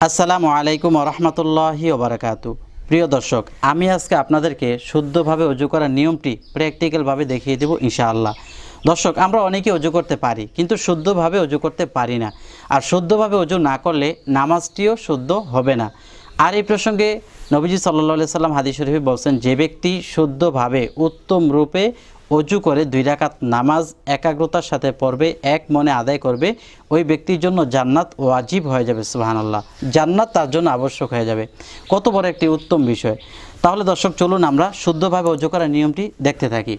আসসালামু আলাইকুম রহমতুল্লাহি ওবারাকাতু। প্রিয় দর্শক, আমি আজকে আপনাদেরকে শুদ্ধভাবে অজু করার নিয়মটি প্র্যাকটিক্যালভাবে দেখিয়ে দেব ইনশাআল্লাহ। দর্শক, আমরা অনেকেই অজু করতে পারি কিন্তু শুদ্ধভাবে অজু করতে পারি না, আর শুদ্ধভাবে অজু না করলে নামাজটিও শুদ্ধ হবে না। আর এই প্রসঙ্গে নবীজি সাল্লাল্লাহু আলাইহি সাল্লাম হাদিস শরীফে বলছেন, যে ব্যক্তি শুদ্ধভাবে উত্তম রূপে অজু করে 2 রাকাত নামাজ একাগ্রতার সাথে পড়বে, এক মনে আদায় করবে, ওই ব্যক্তির জন্য জান্নাত ওয়াজিব হয়ে যাবে। সুবহানাল্লাহ, জান্নাত তার জন্য আবশ্যক হয়ে যাবে। কত বড় একটি উত্তম বিষয়। তাহলে দর্শক, চলুন আমরা শুদ্ধভাবে অজু করার নিয়মটি দেখতে থাকি।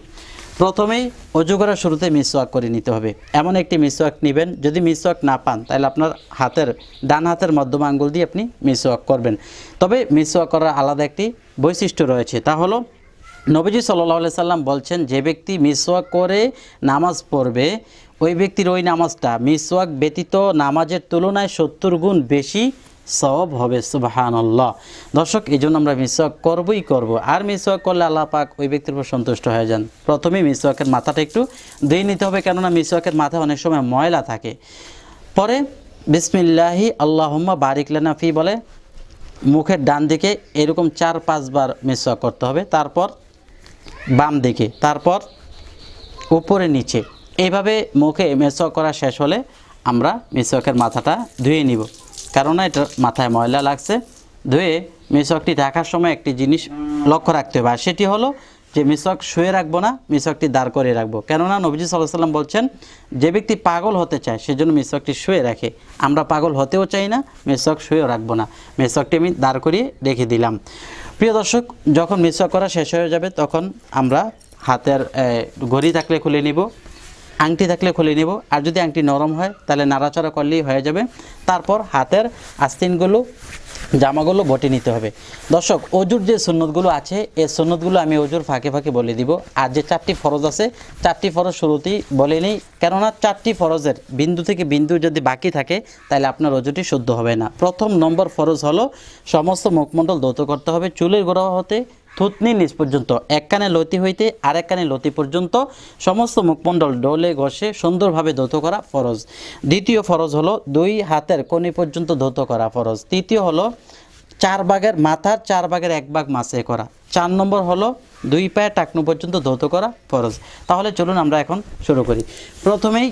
প্রথমেই অজু করার শুরুতে মিসওয়াক করে নিতে হবে। এমন একটি মিসওয়াক নেবেন, যদি মিসওয়াক না পান তাহলে আপনার ডান হাতের মধ্যম আঙ্গুল দিয়ে আপনি মিসওয়াক করবেন। তবে মিসওয়াক করার আলাদা একটি বৈশিষ্ট্য রয়েছে, তা হলো নবীজি সাল্লাল্লাহু আলাইহি সাল্লাম বলছেন, যে ব্যক্তি মিসওয়াক করে নামাজ পড়বে ওই ব্যক্তির ওই নামাজটা মিসওয়াক ব্যতীত নামাজের তুলনায় 70 গুণ বেশি সওয়াব হবে। সুবহানাল্লাহ। দর্শক, এই জন্য আমরা মিসওয়াক করবই করব, আর মিসওয়াক করলে আল্লাহ পাক ওই ব্যক্তির উপর সন্তুষ্ট হয়ে যান। প্রথমেই মিসওয়াকের মাথাটা একটু ধুয়ে নিতে হবে, কেননা মিসওয়াকের মাথায় অনেক সময় ময়লা থাকে। পরে বিসমিল্লাহি আল্লাহুম্মা বারিক লানা ফি বলে মুখের ডান দিকে এরকম 4-5 বার মিসওয়াক করতে হবে, তারপর বাম দিকে, তারপর উপরে নিচে, এইভাবে মুখে মিসওয়াক করা শেষ হলে আমরা মিসওয়াকের মাথাটা ধুয়ে নিব, কারণ এটা মাথায় ময়লা লাগছে। ধুয়ে মিসওয়াকটি ঢাকার সময় একটি জিনিস লক্ষ্য রাখতে হবে, আর সেটি হলো যে মিসওয়াক শুয়ে রাখবো না, মিসওয়াকটি দাঁড় করে রাখবো। কেননা নবীজি সাল্লাল্লাহু আলাইহি সাল্লাম বলছেন, যে ব্যক্তি পাগল হতে চায় সেজন্য মিসওয়াকটি শুয়ে রাখে। আমরা পাগল হতেও চাই না, মিসওয়াক শুয়েও রাখবো না, মিসওয়াকটি আমি দাঁড় করিয়ে রেখে দিলাম। প্রিয় দর্শক, যখন মিসওয়াক করা শেষ হয়ে যাবে তখন আমরা হাতের ঘড়ি থাকলে খুলে নিব, আংটি থাকলে খুলে নিব, আর যদি আংটি নরম হয় তাহলে নাড়াচাড়া করলেই হয়ে যাবে। তারপর হাতের আস্তিনগুলো জামাগুলো বটে নিতে হবে। দর্শক, অজুর যে সুন্নতগুলো আছে এই সুন্নতগুলো আমি অজুর ফাঁকে ফাঁকে বলে দিব, আর যে 4টি ফরজ আছে 4টি ফরজ শুরুতেই বলে নেই, কেননা 4টি ফরজের বিন্দু থেকে বিন্দু যদি বাকি থাকে তাহলে আপনার অজুটি শুদ্ধ হবে না। প্রথম নম্বর ফরজ হলো সমস্ত মুখমণ্ডল ধৌত করতে হবে, চুলের গোড়া হতে থুতনি নিচ পর্যন্ত, এক কানে লতি হইতে আরেক কানে লতি পর্যন্ত সমস্ত মুখমণ্ডল ডলে ঘষে সুন্দরভাবে ধৌত করা ফরজ। দ্বিতীয় ফরজ হলো 2 হাতের কনি পর্যন্ত ধৌত করা ফরজ। তৃতীয় হলো 4 ভাগের মাথার 4 ভাগের 1 ভাগ মাসে করা। 4 নম্বর হলো 2 পায়ের টাকনু পর্যন্ত ধৌত করা ফরজ। তাহলে চলুন আমরা এখন শুরু করি। প্রথমেই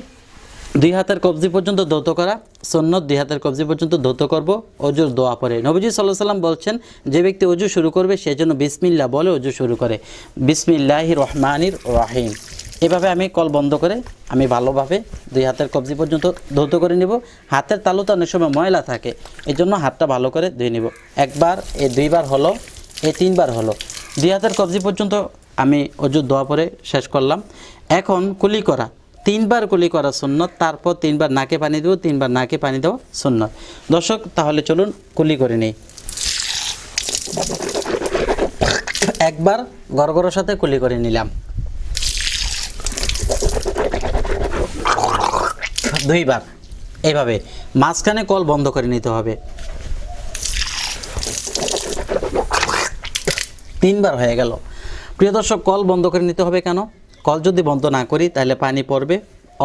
2 হাতের কবজি পর্যন্ত ধৌত করা সুন্নত, 2 হাতের কবজি পর্যন্ত ধৌত করব অজুর দোয়া পড়ে। নবীজি সাল্লাল্লাহু আলাইহি সাল্লাম বলছেন, যে ব্যক্তি অজু শুরু করবে সে যেন বিসমিল্লাহ বলে অজু শুরু করে, বিসমিল্লাহির রহমানির রহিম। এভাবে আমি কল বন্ধ করে আমি ভালোভাবে 2 হাতের কবজি পর্যন্ত ধৌত করে নিব। হাতের তালুতে অনেক সময় ময়লা থাকে, এই জন্য হাতটা ভালো করে ধুয়ে নিব। একবার, এই 2 বার হলো, এই 3 বার হলো। 2 হাতের কবজি পর্যন্ত আমি অজুর দোয়া পড়ে শেষ করলাম। এখন কুলি করা, 3 বার কুলি করা সুন্নত, তারপর 3 বার নাকে পানি দেবো, 3 বার নাকে পানি দেওয়া সুন্নত। দর্শক, তাহলে চলুন কুলি করে নিই। একবার গড়গড়ের সাথে কুলি করে নিলাম, 2 বার এইভাবে মাঝখানে কল বন্ধ করে নিতে হবে, 3 বার হয়ে গেল। প্রিয় দর্শক, কল বন্ধ করে নিতে হবে কেন? কল যদি বন্ধ না করি তাহলে পানি পড়বে,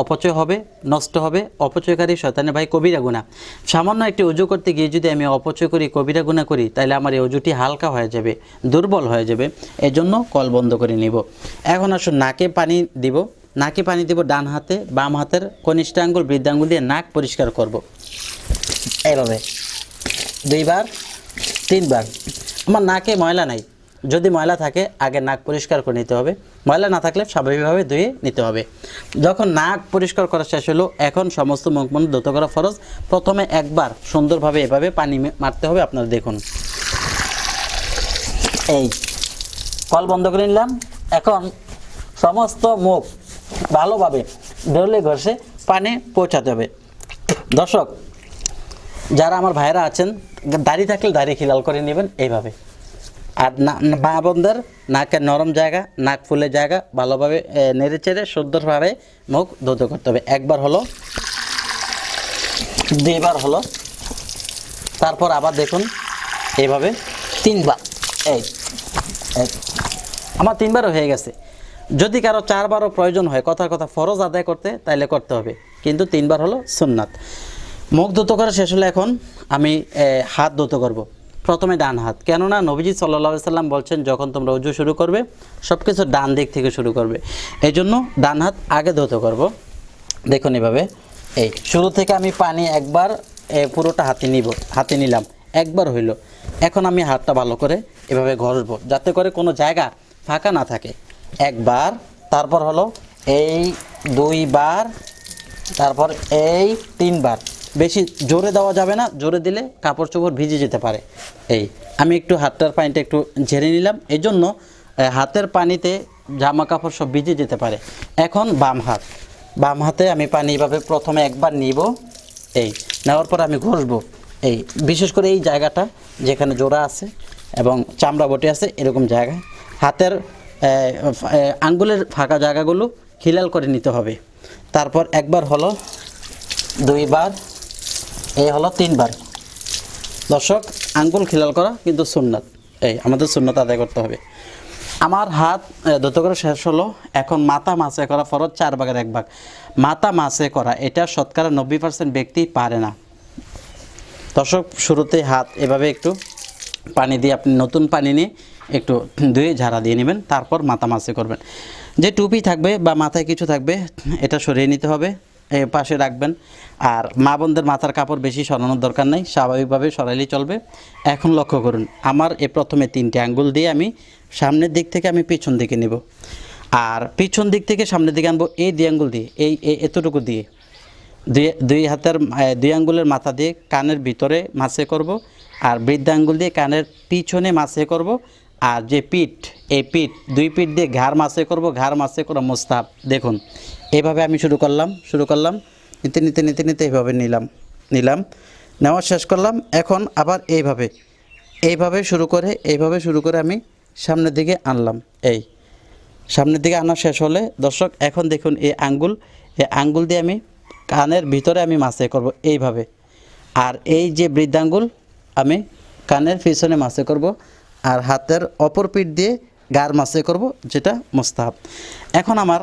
অপচয় হবে, নষ্ট হবে। অপচয়কারী শয়তানের ভাই কবিরা গুনাহ। সামান্য একটি অজু করতে গিয়ে যদি আমি অপচয় করি, কবিরা গুনাহ করি, তাহলে আমার এই অজুটি হালকা হয়ে যাবে, দুর্বল হয়ে যাবে। এই জন্য কল বন্ধ করে নিব। এখন আসুন নাকে পানি দিব। নাকে পানি দিব ডান হাতে, বাম হাতের কনিষ্ঠ আঙ্গুল বৃদ্ধাঙ্গুল দিয়ে নাক পরিষ্কার করব এইভাবে 2 বার 3 বার। আমার নাকে ময়লা নাই, যদি ময়লা থাকে আগে নাক পরিষ্কার করে নিতে হবে, ময়লা না থাকলে স্বাভাবিকভাবে ধুয়ে নিতে হবে। যখন নাক পরিষ্কার করা শেষ হলো, এখন সমস্ত মুখমণ্ডল ধৌত করা ফরজ। প্রথমে একবার সুন্দরভাবে এভাবে পানি মারতে হবে। আপনারা দেখুন, এই কল বন্ধ করে নিলাম। এখন সমস্ত মুখ ভালোভাবে ডলে ঘষে পানি পৌঁছাতে হবে। দর্শক, যারা আমার ভাইরা আছেন, দাড়ি থাকলে দাড়ি খিলাল করে নেবেন এইভাবে। আর মা বোনদের নাকের নরম জায়গা, নাক ফুলের জায়গা ভালোভাবে নেড়ে চেড়ে সুন্দরভাবে মুখ ধৌত করতে হবে। একবার হলো, 2 বার হলো, তারপর আবার দেখুন এইভাবে 3 বার। এই আমার 3 বারও হয়ে গেছে। যদি কারো 4 বারও প্রয়োজন হয় কথার কথা ফরজ আদায় করতে, তাইলে করতে হবে, কিন্তু 3 বার হলো সুন্নাত। মুখ ধৌত করা শেষ হলে এখন আমি হাত ধৌত করব। প্রথমে ডান হাত, কেননা নবীজি সাল্লাল্লাহু আলাইহি সাল্লাম বলছেন যখন তোমরা ওযু শুরু করবে সব কিছু ডান দিক থেকে শুরু করবে, এই জন্য ডান হাত আগে ধৌত করব। দেখুন এভাবে, এই শুরু থেকে আমি পানি একবার পুরোটা হাতে নিলাম, একবার হইল। এখন আমি হাতটা ভালো করে এভাবে ঘষবো যাতে করে কোনো জায়গা ফাঁকা না থাকে। একবার, তারপর হলো এই 2 বার, তারপর এই 3 বার। বেশি জোরে দেওয়া যাবে না, জোরে দিলে কাপড় চোপড় ভিজে যেতে পারে। এই আমি একটু হাতটার পানিটা একটু ঝেড়ে নিলাম, এই জন্য হাতের পানিতে জামা কাপড় সব ভিজে যেতে পারে। এখন বাম হাতে আমি পানি এভাবে প্রথমে একবার নিব, এই নেওয়ার পর আমি ঘষবো। এই বিশেষ করে এই জায়গাটা যেখানে জোড়া আছে এবং চামড়া বটি আছে, এরকম জায়গা হাতের আঙ্গুলের ফাঁকা জায়গাগুলো খিলাল করে নিতে হবে। তারপর একবার হলো, 2 বার, এই হলো 3 বার। দর্শক, আঙ্গুল খিলাল করা কিন্তু সুন্নাত, এই আমাদের সুন্নাত আদায় করতে হবে। আমার হাত ধৌত করা শেষ হলো। এখন মাথা মাসে করা ফরজ 4 ভাগের 1 ভাগ। মাথা মাসে করা এটা শতকরা 90% ব্যক্তি পারে না। দর্শক, শুরুতে হাত এভাবে একটু পানি দিয়ে, আপনি নতুন পানি নিয়ে একটু ধুয়ে ঝাড়া দিয়ে নেবেন, তারপর মাথা মাসে করবেন। যে টুপি থাকবে বা মাথায় কিছু থাকবে এটা সরিয়ে নিতে হবে, পাশে রাখবেন। আর মা বোনদের মাথার কাপড় বেশি সরানোর দরকার নেই, স্বাভাবিকভাবে সরাইলেই চলবে। এখন লক্ষ্য করুন, আমার প্রথমে 3টে আঙ্গুল দিয়ে আমি সামনের দিক থেকে আমি পিছন দিকে নেব, আর পিছন দিক থেকে সামনের দিকে আনবো এই 2 আঙ্গুল দিয়ে, এই এতটুকু দিয়ে। দুই হাতের 2 আঙ্গুলের মাথা দিয়ে কানের ভিতরে মাসে করব, আর বৃদ্ধা আঙ্গুল দিয়ে কানের পিছনে মাসে করব। আর যে পিঠ, এই পিঠ 2 পিঠ দিয়ে ঘাড় মাসে করব, ঘাড় মাসে করা মুস্তাহাব। দেখুন এইভাবে আমি শুরু করলাম নিতে এইভাবে নিলাম, নেওয়া শেষ করলাম। এখন আবার এইভাবে শুরু করে আমি সামনের দিকে আনলাম। এই সামনের দিকে আনা শেষ হলে দর্শক, এখন দেখুন এই আঙ্গুল দিয়ে আমি কানের ভিতরে আমি মাসে করব এইভাবে। আর এই যে বৃদ্ধাঙ্গুল আমি কানের পিছনে মাসে করব, আর হাতের অপর পিঠ দিয়ে গার মাসে করব, যেটা মুস্তাহাব। এখন আমার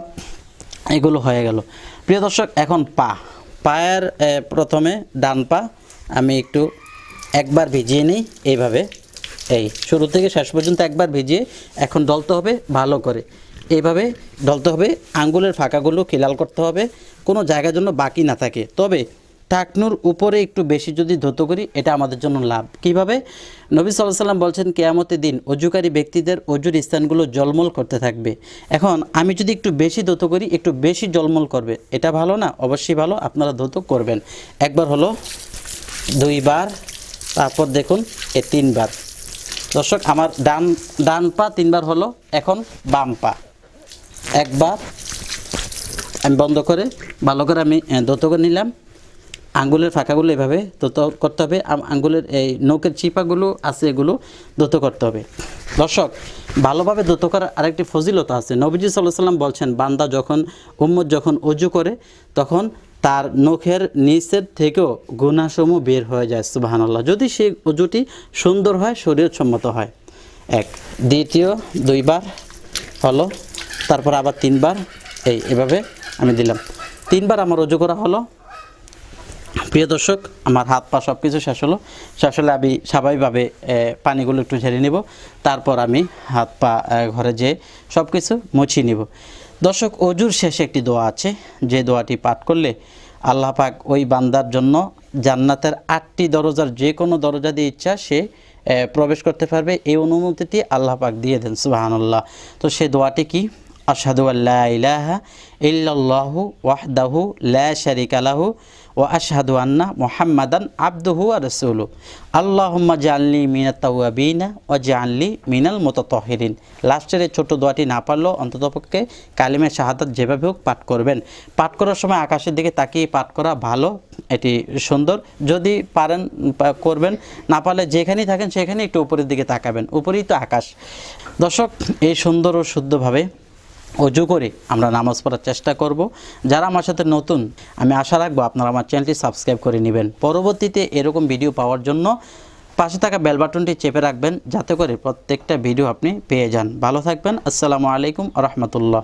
এগুলো হয়ে গেল। প্রিয় দর্শক, এখন পায়ের প্রথমে ডান পা আমি একটু একবার ভিজিয়ে নিই এইভাবে, এই শুরু থেকে শেষ পর্যন্ত একবার ভিজিয়ে এখন ডলতে হবে ভালো করে। এইভাবে ডলতে হবে, আঙ্গুলের ফাঁকাগুলো খিলাল করতে হবে, কোনো জায়গার জন্য বাকি না থাকে। তবে টাকনুর উপরে একটু বেশি যদি ধৌত করি এটা আমাদের জন্য লাভ। কিভাবে? নবী সাল্লাল্লাহু আলাইহি ওয়াসাল্লাম বলছেন কিয়ামতের দিন অজুকারী ব্যক্তিদের অজুর স্থানগুলো জলমল করতে থাকবে। এখন আমি যদি একটু বেশি ধৌত করি একটু বেশি জলমল করবে, এটা ভালো না? অবশ্যই ভালো, আপনারা ধৌত করবেন। একবার হলো, 2 বার, তারপর দেখুন 3 বার। দর্শক, আমার ডান পা 3 বার হলো। এখন বাম পা একবার আমি বন্ধ করে ভালো করে আমি ধৌত করে নিলাম। আঙ্গুলের ফাঁকাগুলো এভাবে ধৌত করতে হবে, আঙ্গুলের এই নখের চিপাগুলো আছে এগুলো ধৌত করতে হবে। দর্শক, ভালোভাবে ধৌত করার আরেকটি ফজিলত আছে। নবীজি সাল্লাল্লাহু আলাইহি ওয়াসাল্লাম বলছেন, বান্দা উম্মত যখন অজু করে তখন তার নখের নিচের থেকেও গুনাহসমূহ বের হয়ে যায়। সুবহানাল্লাহ, যদি সেই অজুটি সুন্দর হয়, শরীয়তসম্মত হয়। দ্বিতীয় 2 বার হলো, তারপর আবার 3 বার, এভাবে আমি দিলাম। 3 বার আমার অজু করা হলো। প্রিয় দর্শক, আমার হাত পা সব কিছু শেষ হলে আমি স্বাভাবিকভাবে পানিগুলো একটু ঝেড়ে নেব, তারপর আমি হাত পা ঘরে যেয়ে সব কিছু মুছিয়ে নেব। দর্শক, অজুর শেষে একটি দোয়া আছে, যে দোয়াটি পাঠ করলে আল্লাহ পাক ওই বান্দার জন্য জান্নাতের 8টি দরজার যে কোনো দরজা দিয়ে ইচ্ছা সে প্রবেশ করতে পারবে, এই অনুমতিটি আল্লাহ পাক দিয়ে দেন। সুবহানাল্লাহ। তো সে দোয়াটি কি? আশহাদু আল্লা ইলাহা ইল্লাল্লাহু ওয়াহদাহু লা শারীকা লাহু ওয়া আশহাদু আন্না মুহাম্মাদান আবদুহু ওয়া রাসূলুহু আল্লাহুম্মা জাআলনি মিনাত তাওয়াবিনা ওয়া জাআলনি মিনাল মুতাতাহহিরিন। লাস্টের এই ছোট দোয়াটি না পারলেও অন্ততপক্ষে কালিমা শাহাদাত যেভাবে হোক পাঠ করবেন। পাঠ করার সময় আকাশের দিকে তাকিয়ে পাঠ করা ভালো, এটি সুন্দর। যদি পারেন করবেন, না পারলে যেখানেই থাকেন সেখানেই একটু উপরের দিকে তাকাবেন, উপরেই তো আকাশ। দর্শক, এই সুন্দর ও শুদ্ধভাবে অজু করে আমরা নামাজ পড়ার চেষ্টা করব। যারা আমার সাথে নতুন, আমি আশা রাখবো আপনারা আমার চ্যানেলটি সাবস্ক্রাইব করে নেবেন। পরবর্তীতে এরকম ভিডিও পাওয়ার জন্য পাশে থাকা বেল বাটনটি চেপে রাখবেন, যাতে করে প্রত্যেকটা ভিডিও আপনি পেয়ে যান। ভালো থাকবেন। আসসালামু আলাইকুম ওয়া রাহমাতুল্লাহ।